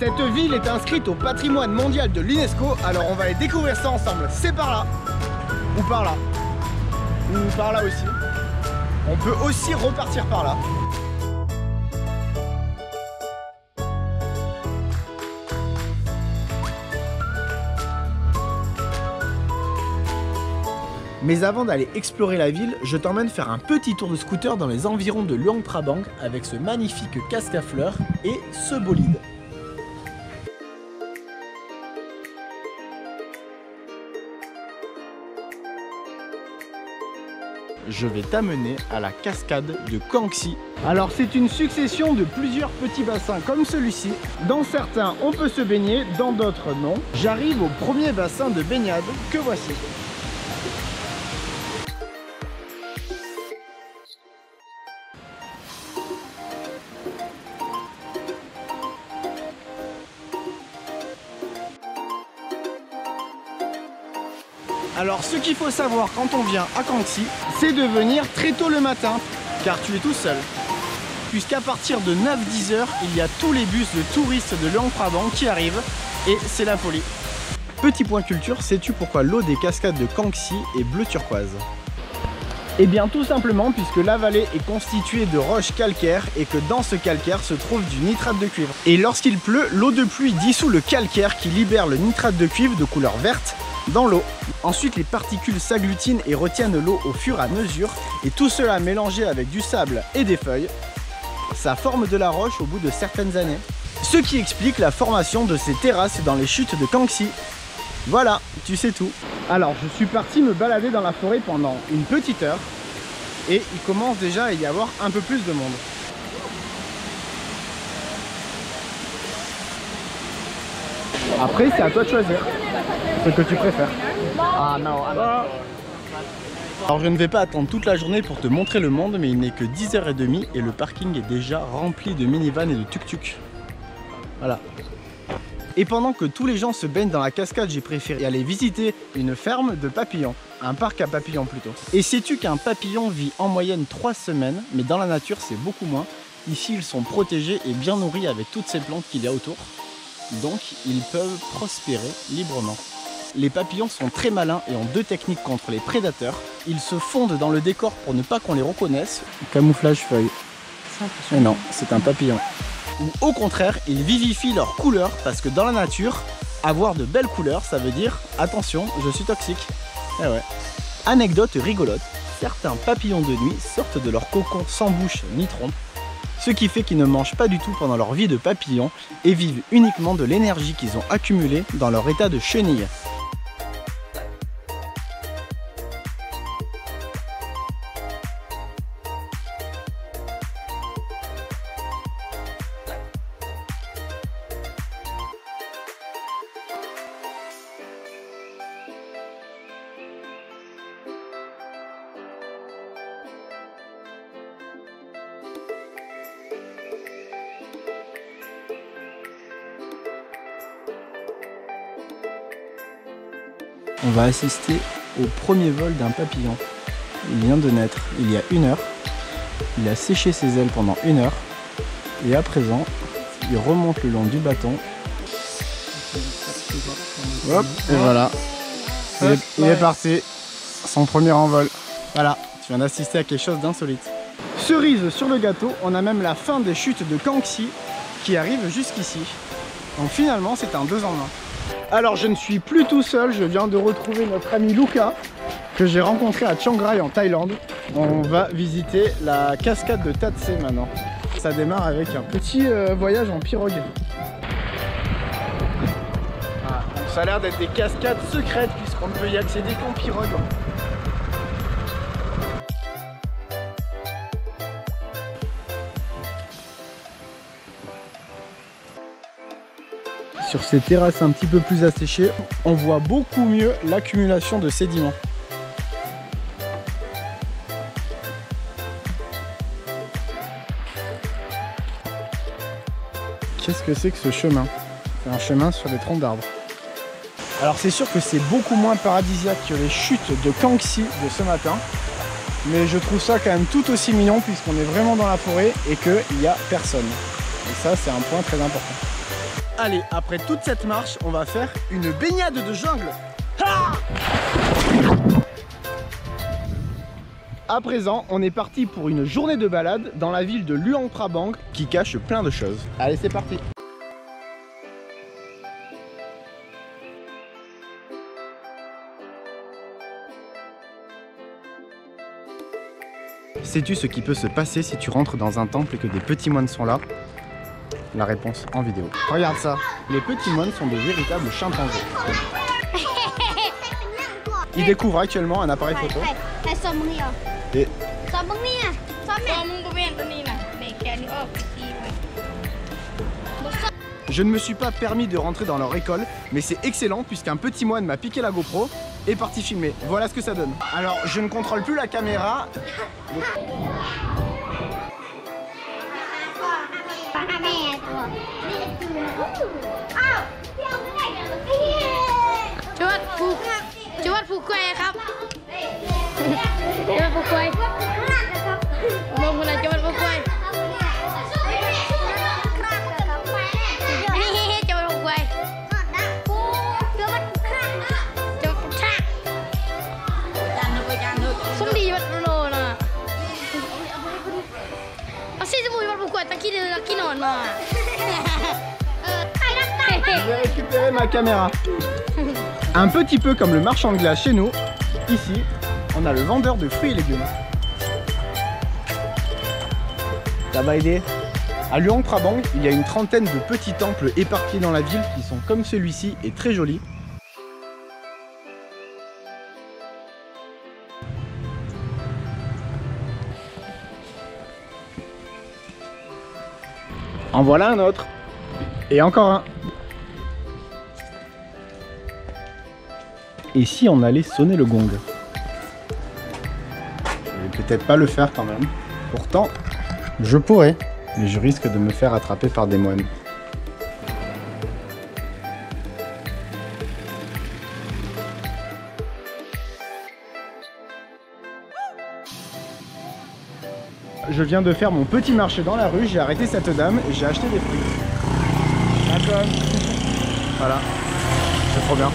Cette ville est inscrite au patrimoine mondial de l'UNESCO, alors on va aller découvrir ça ensemble. C'est par là, ou par là, ou par là aussi. On peut aussi repartir par là. Mais avant d'aller explorer la ville, je t'emmène faire un petit tour de scooter dans les environs de Luang Prabang avec ce magnifique casque à fleurs et ce bolide. Je vais t'amener à la cascade de Kangxi. Alors c'est une succession de plusieurs petits bassins comme celui-ci. Dans certains on peut se baigner, dans d'autres non. J'arrive au premier bassin de baignade que voici. Alors ce qu'il faut savoir quand on vient à Kangxi, c'est de venir très tôt le matin, car tu es tout seul. Puisqu'à partir de 9-10 heures, il y a tous les bus de touristes de Luang Prabang qui arrivent, et c'est la folie. Petit point culture, sais-tu pourquoi l'eau des cascades de Kangxi est bleu turquoise? Eh bien tout simplement puisque la vallée est constituée de roches calcaires et que dans ce calcaire se trouve du nitrate de cuivre. Et lorsqu'il pleut, l'eau de pluie dissout le calcaire qui libère le nitrate de cuivre de couleur verte dans l'eau. Ensuite les particules s'agglutinent et retiennent l'eau au fur et à mesure, et tout cela mélangé avec du sable et des feuilles, ça forme de la roche au bout de certaines années. Ce qui explique la formation de ces terrasses dans les chutes de Kangxi. Voilà, tu sais tout. Alors je suis parti me balader dans la forêt pendant une petite heure et il commence déjà à y avoir un peu plus de monde. Après c'est à toi de choisir ce que tu préfères. Ah non, alors je ne vais pas attendre toute la journée pour te montrer le monde, mais il n'est que 10h30 et le parking est déjà rempli de minivans et de tuk-tuk. Voilà. Et pendant que tous les gens se baignent dans la cascade, j'ai préféré aller visiter une ferme de papillons. Un parc à papillons plutôt. Et sais-tu qu'un papillon vit en moyenne 3 semaines, mais dans la nature c'est beaucoup moins. Ici ils sont protégés et bien nourris avec toutes ces plantes qu'il y a autour. Donc ils peuvent prospérer librement. Les papillons sont très malins et ont 2 techniques contre les prédateurs. Ils se fondent dans le décor pour ne pas qu'on les reconnaisse. Camouflage feuille. Mais non, c'est un papillon. Ou au contraire, ils vivifient leurs couleurs parce que dans la nature, avoir de belles couleurs, ça veut dire attention, je suis toxique. Eh ouais. Anecdote rigolote, certains papillons de nuit sortent de leur cocon sans bouche ni trompe, ce qui fait qu'ils ne mangent pas du tout pendant leur vie de papillon et vivent uniquement de l'énergie qu'ils ont accumulée dans leur état de chenille. On va assister au premier vol d'un papillon. Il vient de naître il y a 1 heure. Il a séché ses ailes pendant 1 heure. Et à présent, il remonte le long du bâton. Hop, et voilà. Il est parti. Son premier envol. Voilà, tu viens d'assister à quelque chose d'insolite. Cerise sur le gâteau, on a même la fin des chutes de Kangxi qui arrive jusqu'ici. Donc finalement, c'est un 2 en 1. Alors je ne suis plus tout seul, je viens de retrouver notre ami Luca que j'ai rencontré à Chiang Rai en Thaïlande. On va visiter la cascade de Tat-Se maintenant. Ça démarre avec un petit voyage en pirogue. Ah, donc ça a l'air d'être des cascades secrètes puisqu'on ne peut y accéder qu'en pirogue. Sur ces terrasses un petit peu plus asséchées, on voit beaucoup mieux l'accumulation de sédiments. Qu'est-ce que c'est que ce chemin? C'est un chemin sur des troncs d'arbres. Alors c'est sûr que c'est beaucoup moins paradisiaque que les chutes de Kangxi de ce matin, mais je trouve ça quand même tout aussi mignon puisqu'on est vraiment dans la forêt et qu'il n'y a personne. Et ça c'est un point très important. Allez, après toute cette marche, on va faire une baignade de jungle. Ah! À présent, on est parti pour une journée de balade dans la ville de Luang Prabang qui cache plein de choses. Allez, c'est parti. Sais-tu ce qui peut se passer si tu rentres dans un temple et que des petits moines sont là? La réponse en vidéo. Regarde ça, les petits moines sont de véritables chimpanzés. Ils découvrent actuellement un appareil photo. Et... Je ne me suis pas permis de rentrer dans leur école, mais c'est excellent puisqu'un petit moine m'a piqué la GoPro et est parti filmer. Voilà ce que ça donne. Alors, je ne contrôle plus la caméra. Je vais récupérer ma caméra. Un petit peu comme le marchand de glace chez nous, ici, on a le vendeur de fruits et légumes. Ça va aider. À Luang Prabang, il y a une trentaine de petits temples éparpillés dans la ville qui sont comme celui-ci et très jolis. En voilà un autre. Et encore un. Et si on allait sonner le gong? Je vais peut-être pas le faire quand même. Pourtant, je pourrais. Mais je risque de me faire attraper par des moines. Je viens de faire mon petit marché dans la rue, j'ai arrêté cette dame et j'ai acheté des fruits. D'accord. Voilà, c'est trop bien.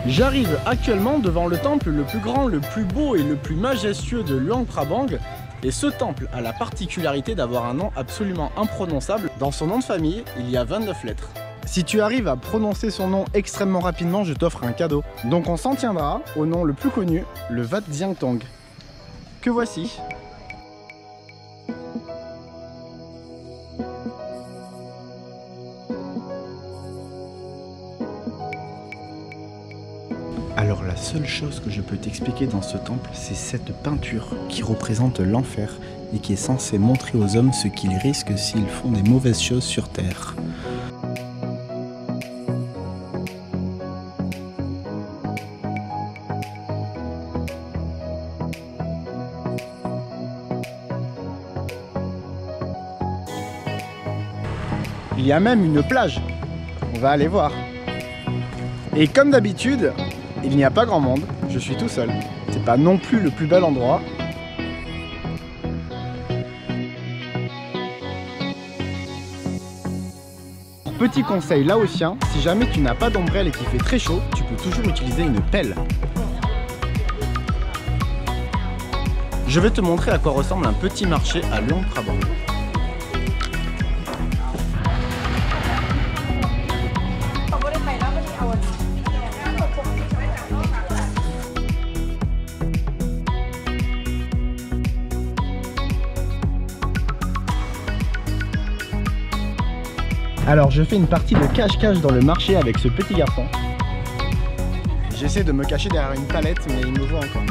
J'arrive actuellement devant le temple le plus grand, le plus beau et le plus majestueux de Luang Prabang. Et ce temple a la particularité d'avoir un nom absolument imprononçable. Dans son nom de famille, il y a 29 lettres. Si tu arrives à prononcer son nom extrêmement rapidement, je t'offre un cadeau. Donc on s'en tiendra au nom le plus connu, le Wat Giang Tong. Que voici. Alors la seule chose que je peux t'expliquer dans ce temple, c'est cette peinture qui représente l'enfer et qui est censée montrer aux hommes ce qu'ils risquent s'ils font des mauvaises choses sur terre. Il y a même une plage. On va aller voir. Et comme d'habitude, il n'y a pas grand monde. Je suis tout seul. C'est pas non plus le plus bel endroit. Petit conseil laotien, si jamais tu n'as pas d'ombrelle et qu'il fait très chaud, tu peux toujours utiliser une pelle. Je vais te montrer à quoi ressemble un petit marché à Luang Prabang. Alors je fais une partie de cache-cache dans le marché avec ce petit garçon. J'essaie de me cacher derrière une palette mais il me voit encore.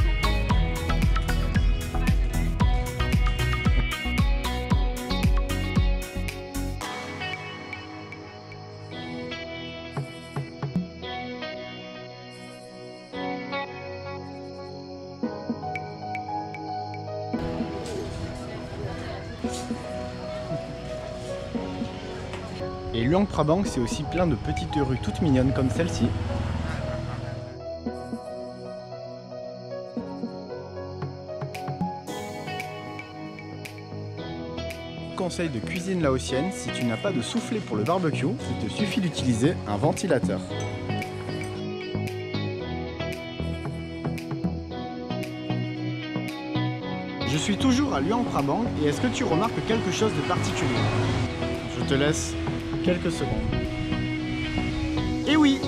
Et Luang Prabang, c'est aussi plein de petites rues toutes mignonnes comme celle-ci. conseil de cuisine laotienne, si tu n'as pas de soufflet pour le barbecue, il te suffit d'utiliser un ventilateur. Je suis toujours à Luang Prabang et est-ce que tu remarques quelque chose de particulier? Je te laisse quelques secondes. Et oui,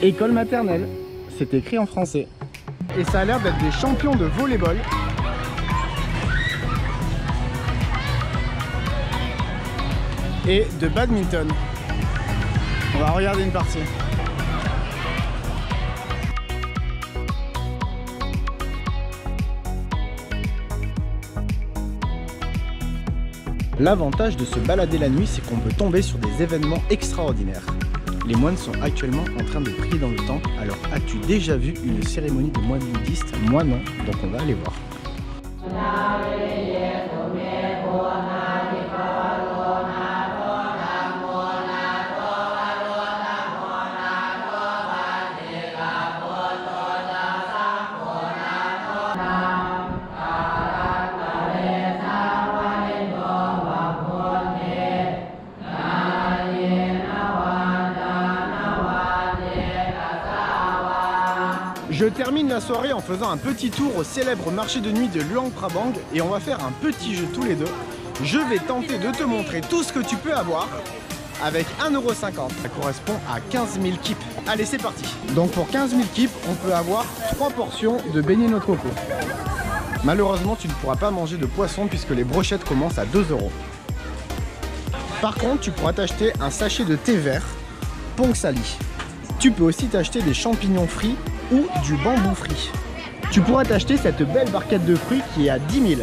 école maternelle, c'est écrit en français. Et ça a l'air d'être des champions de volleyball. Et de badminton. On va regarder une partie. L'avantage de se balader la nuit, c'est qu'on peut tomber sur des événements extraordinaires. Les moines sont actuellement en train de prier dans le temple. Alors, as-tu déjà vu une cérémonie de moines bouddhistes? Moi non, donc on va aller voir. Je termine la soirée en faisant un petit tour au célèbre marché de nuit de Luang Prabang et on va faire un petit jeu tous les deux. Je vais tenter de te montrer tout ce que tu peux avoir avec 1,50 €. Ça correspond à 15 000 kips. Allez, c'est parti. Donc pour 15 000 kips, on peut avoir 3 portions de beignets noix de coco. Malheureusement, tu ne pourras pas manger de poisson puisque les brochettes commencent à 2 €. Par contre, tu pourras t'acheter un sachet de thé vert, Pong Sali. Tu peux aussi t'acheter des champignons frits ou du bambou frit. Tu pourras t'acheter cette belle barquette de fruits qui est à 10 000.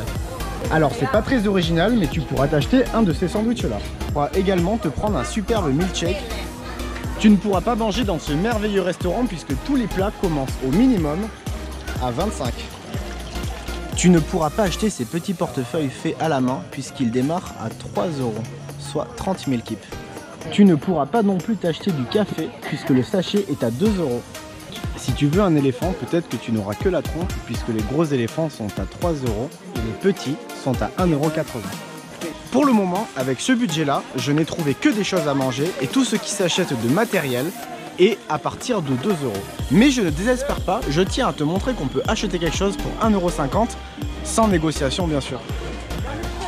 Alors c'est pas très original, mais tu pourras t'acheter un de ces sandwichs là. Tu pourras également te prendre un superbe milkshake. Tu ne pourras pas manger dans ce merveilleux restaurant puisque tous les plats commencent au minimum à 25. Tu ne pourras pas acheter ces petits portefeuilles faits à la main puisqu'ils démarrent à 3 €, soit 30 000 kips. Tu ne pourras pas non plus t'acheter du café puisque le sachet est à 2 €. Si tu veux un éléphant, peut-être que tu n'auras que la trompe puisque les gros éléphants sont à 3 € et les petits sont à 1,80 €. Pour le moment, avec ce budget-là, je n'ai trouvé que des choses à manger et tout ce qui s'achète de matériel est à partir de 2 €. Mais je ne désespère pas, je tiens à te montrer qu'on peut acheter quelque chose pour 1,50 € sans négociation bien sûr.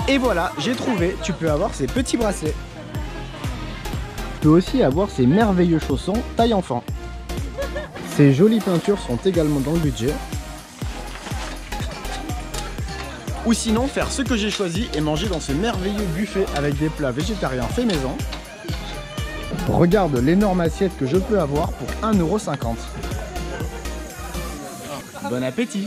Et voilà, j'ai trouvé, tu peux avoir ces petits bracelets. Tu peux aussi avoir ces merveilleux chaussons taille enfant. Ces jolies peintures sont également dans le budget. Ou sinon faire ce que j'ai choisi et manger dans ce merveilleux buffet avec des plats végétariens faits maison. Regarde l'énorme assiette que je peux avoir pour 1,50 €. Bon appétit!